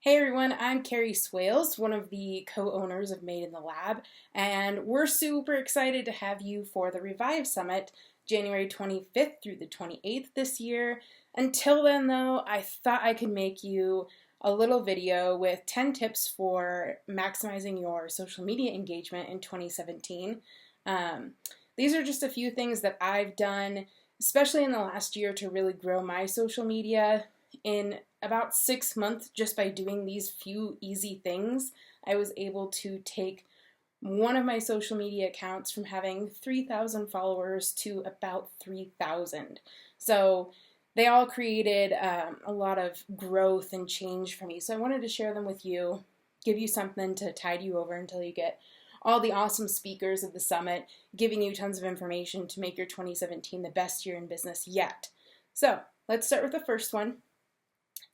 Hey everyone, I'm Carrie Swales, one of the co-owners of Made in the Lab, and we're super excited to have you for the Revive Summit, January 25th through the 28th this year. Until then though, I thought I could make you a little video with 10 tips for maximizing your social media engagement in 2017. These are just a few things that I've done, especially in the last year, to really grow my social media. In about 6 months, just by doing these few easy things, I was able to take one of my social media accounts from having 3,000 followers to about 3,000. So they all created a lot of growth and change for me. So I wanted to share them with you, give you something to tide you over until you get all the awesome speakers of the summit giving you tons of information to make your 2017 the best year in business yet. So let's start with the first one.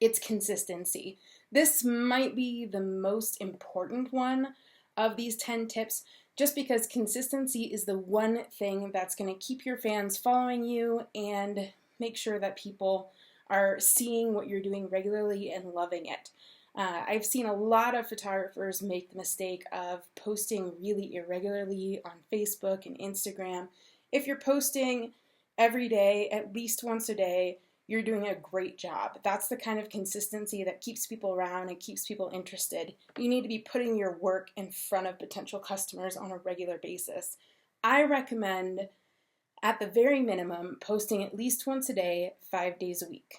It's consistency. This might be the most important one of these 10 tips, just because consistency is the one thing that's going to keep your fans following you and make sure that people are seeing what you're doing regularly and loving it. I've seen a lot of photographers make the mistake of posting really irregularly on Facebook and Instagram. If you're posting every day, at least once a day, you're doing a great job. That's the kind of consistency that keeps people around and keeps people interested. You need to be putting your work in front of potential customers on a regular basis. I recommend, at the very minimum, posting at least once a day, 5 days a week.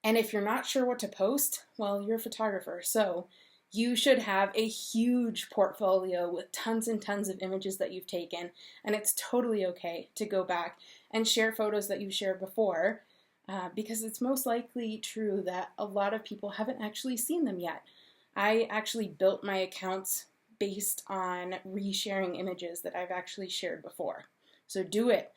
And if you're not sure what to post, well, you're a photographer, so you should have a huge portfolio with tons and tons of images that you've taken, and it's totally okay to go back and share photos that you've shared before, because it's most likely true that a lot of people haven't actually seen them yet. I actually built my accounts based on resharing images that I've actually shared before. So do it.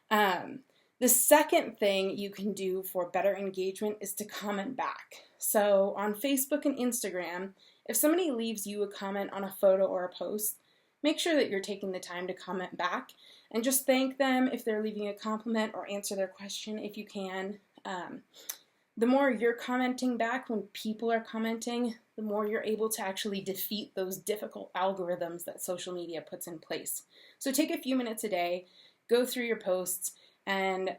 The second thing you can do for better engagement is to comment back. So on Facebook and Instagram, if somebody leaves you a comment on a photo or a post, make sure that you're taking the time to comment back and just thank them if they're leaving a compliment or answer their question if you can. The more you're commenting back when people are commenting, the more you're able to actually defeat those difficult algorithms that social media puts in place. So take a few minutes a day, go through your posts, and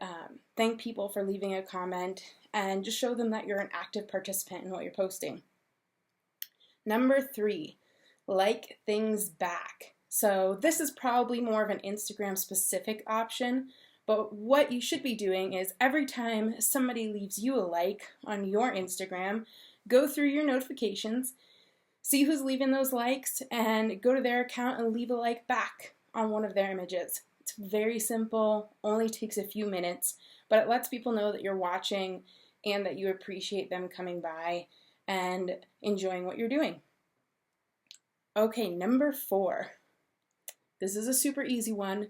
thank people for leaving a comment, and just show them that you're an active participant in what you're posting. Number 3, like things back. So this is probably more of an Instagram specific option, but what you should be doing is every time somebody leaves you a like on your Instagram, go through your notifications, see who's leaving those likes, and go to their account and leave a like back on one of their images. It's very simple, only takes a few minutes, but it lets people know that you're watching and that you appreciate them coming by and enjoying what you're doing. Okay, number 4. This is a super easy one.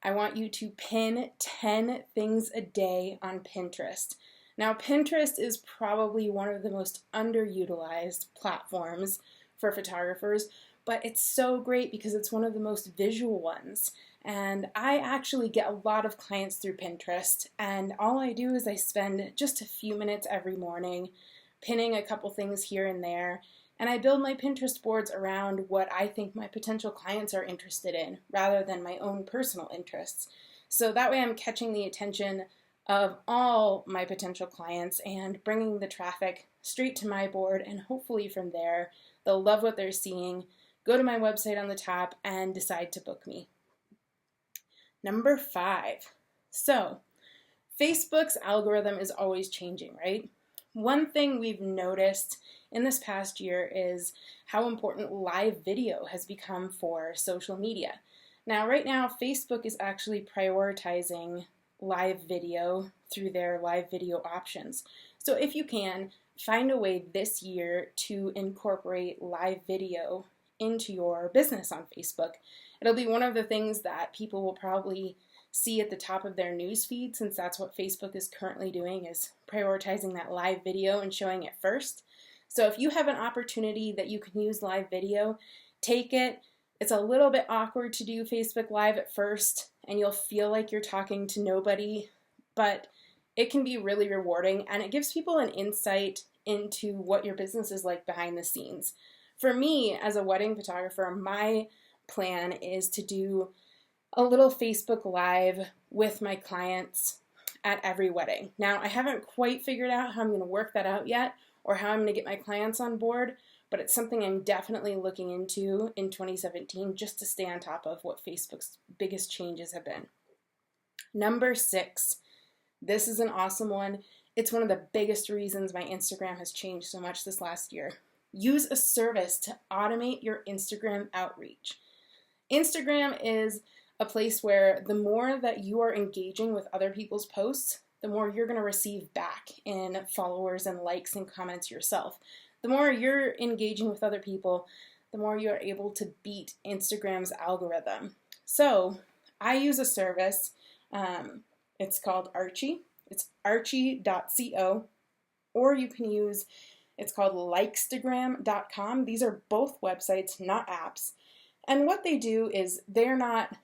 I want you to pin 10 things a day on Pinterest. Now, Pinterest is probably one of the most underutilized platforms for photographers, but it's so great because it's one of the most visual ones. And I actually get a lot of clients through Pinterest, and all I do is I spend just a few minutes every morning pinning a couple things here and there, and I build my Pinterest boards around what I think my potential clients are interested in rather than my own personal interests. So that way I'm catching the attention of all my potential clients and bringing the traffic straight to my board, and hopefully from there they'll love what they're seeing, go to my website on the top, and decide to book me. Number 5. So Facebook's algorithm is always changing, right? One thing we've noticed in this past year is how important live video has become for social media. Now, right now, Facebook is actually prioritizing live video through their live video options. So if you can, find a way this year to incorporate live video into your business on Facebook. It'll be one of the things that people will probably see at the top of their news feed, since that's what Facebook is currently doing, is prioritizing that live video and showing it first. So if you have an opportunity that you can use live video, take it. It's a little bit awkward to do Facebook Live at first, and you'll feel like you're talking to nobody, but it can be really rewarding, and it gives people an insight into what your business is like behind the scenes. For me, as a wedding photographer, my plan is to do a little Facebook Live with my clients at every wedding. Now, I haven't quite figured out how I'm going to work that out yet or how I'm going to get my clients on board, but it's something I'm definitely looking into in 2017 just to stay on top of what Facebook's biggest changes have been. Number 6, this is an awesome one. It's one of the biggest reasons my Instagram has changed so much this last year. Use a service to automate your Instagram outreach. Instagram is a place where the more that you are engaging with other people's posts, the more you're going to receive back in followers and likes and comments yourself. The more you're engaging with other people, the more you are able to beat Instagram's algorithm. So I use a service. It's called Archie. It's archie.co, or you can use, it's called likestagram.com. These are both websites, not apps. And what they do is they're not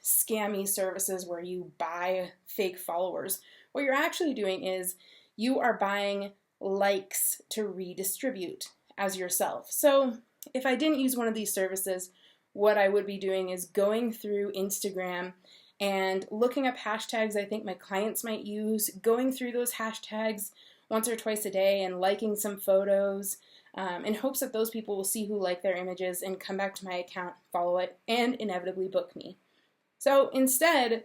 scammy services where you buy fake followers. What you're actually doing is you are buying likes to redistribute as yourself. So if I didn't use one of these services, what I would be doing is going through Instagram and looking up hashtags I think my clients might use, going through those hashtags once or twice a day and liking some photos in hopes that those people will see who like their images and come back to my account, follow it, and inevitably book me. So instead,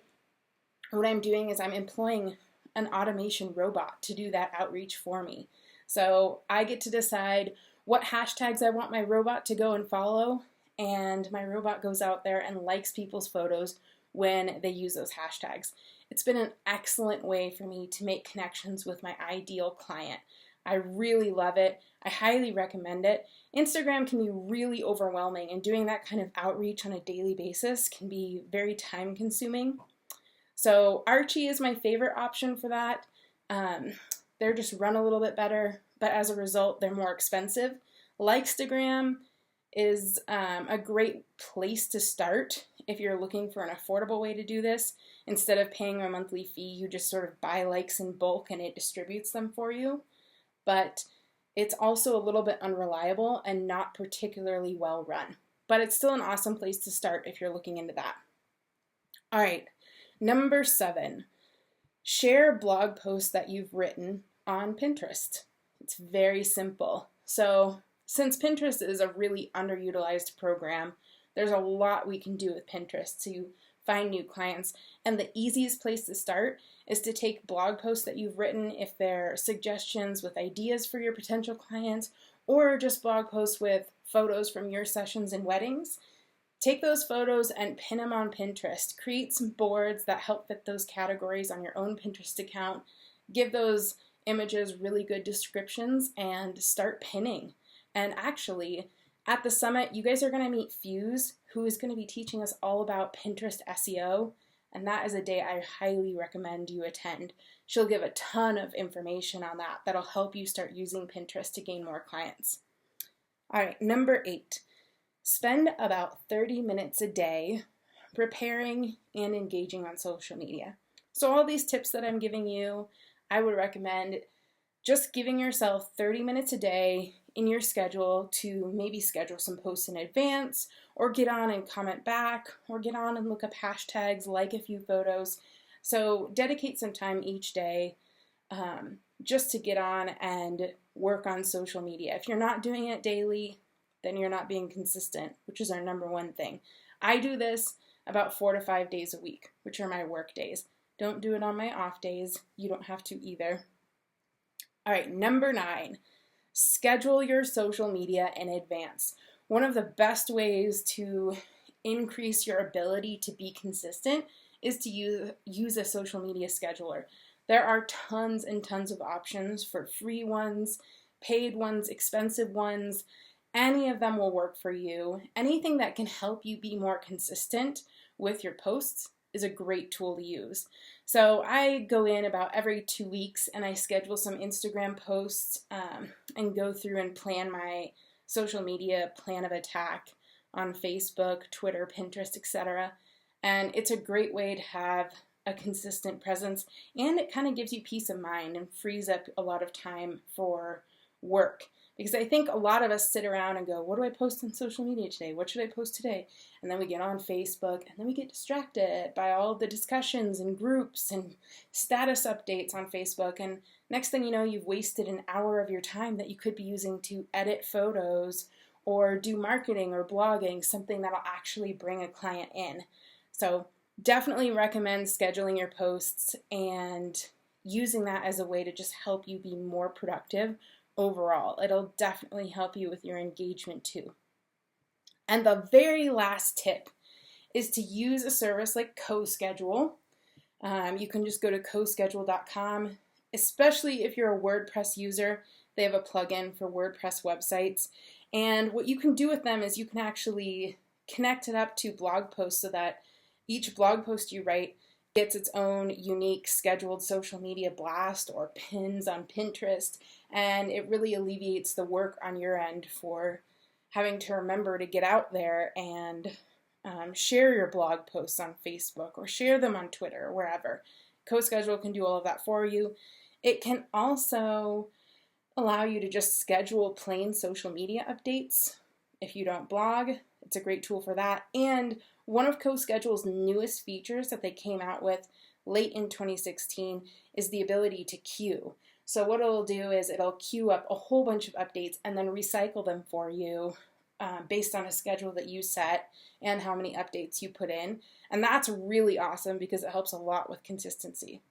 what I'm doing is I'm employing an automation robot to do that outreach for me. So I get to decide what hashtags I want my robot to go and follow, and my robot goes out there and likes people's photos when they use those hashtags. It's been an excellent way for me to make connections with my ideal client. I really love it. I highly recommend it. Instagram can be really overwhelming, and doing that kind of outreach on a daily basis can be very time consuming. So Archie is my favorite option for that. They're just run a little bit better, but as a result, they're more expensive. Likestagram is a great place to start if you're looking for an affordable way to do this. Instead of paying a monthly fee, you just sort of buy likes in bulk and it distributes them for you. But it's also a little bit unreliable and not particularly well run. But it's still an awesome place to start if you're looking into that. All right, number 7, share blog posts that you've written on Pinterest. It's very simple. So since Pinterest is a really underutilized program, there's a lot we can do with Pinterest to find new clients. And the easiest place to start is to take blog posts that you've written, if they're suggestions with ideas for your potential clients, or just blog posts with photos from your sessions and weddings. Take those photos and pin them on Pinterest. Create some boards that help fit those categories on your own Pinterest account. Give those images really good descriptions and start pinning. And actually, at the summit, you guys are going to meet Fuse, who is going to be teaching us all about Pinterest SEO, and that is a day I highly recommend you attend. She'll give a ton of information on that that'll help you start using Pinterest to gain more clients. All right, number 8, spend about 30 minutes a day preparing and engaging on social media. So all these tips that I'm giving you, I would recommend just giving yourself 30 minutes a day in your schedule to maybe schedule some posts in advance, or get on and comment back, or get on and look up hashtags, like a few photos. So dedicate some time each day just to get on and work on social media. If you're not doing it daily, then you're not being consistent, which is our number one thing. I do this about 4 to 5 days a week, which are my work days. Don't do it on my off days. You don't have to either. All right, number 9. Schedule your social media in advance. One of the best ways to increase your ability to be consistent is to use a social media scheduler. There are tons and tons of options for free ones, paid ones, expensive ones. Any of them will work for you. Anything that can help you be more consistent with your posts is a great tool to use. So I go in about every 2 weeks and I schedule some Instagram posts and go through and plan my social media plan of attack on Facebook, Twitter, Pinterest, etc. And it's a great way to have a consistent presence, and it kind of gives you peace of mind and frees up a lot of time for work. Because I think a lot of us sit around and go, what do I post on social media today? What should I post today? And then we get on Facebook and then we get distracted by all the discussions and groups and status updates on Facebook. And next thing you know, you've wasted an hour of your time that you could be using to edit photos or do marketing or blogging, something that'll actually bring a client in. So definitely recommend scheduling your posts and using that as a way to just help you be more productive overall. It'll definitely help you with your engagement too. And the very last tip is to use a service like CoSchedule. You can just go to coschedule.com, especially if you're a WordPress user. They have a plugin for WordPress websites. And what you can do with them is you can actually connect it up to blog posts so that each blog post you write gets its own unique scheduled social media blast or pins on Pinterest, and it really alleviates the work on your end for having to remember to get out there and share your blog posts on Facebook or share them on Twitter or wherever. CoSchedule can do all of that for you. It can also allow you to just schedule plain social media updates. If you don't blog, it's a great tool for that. And one of CoSchedule's newest features that they came out with late in 2016 is the ability to queue. So what it'll do is it'll queue up a whole bunch of updates and then recycle them for you based on a schedule that you set and how many updates you put in. And that's really awesome because it helps a lot with consistency.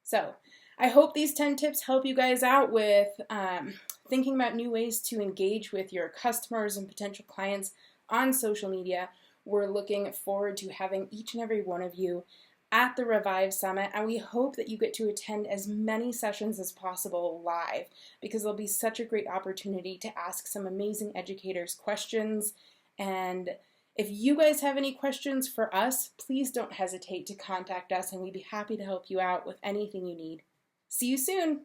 So I hope these 10 tips help you guys out with thinking about new ways to engage with your customers and potential clients on social media. We're looking forward to having each and every one of you at the Revive Summit, and we hope that you get to attend as many sessions as possible live, because it'll be such a great opportunity to ask some amazing educators questions. And if you guys have any questions for us, please don't hesitate to contact us, and we'd be happy to help you out with anything you need. See you soon!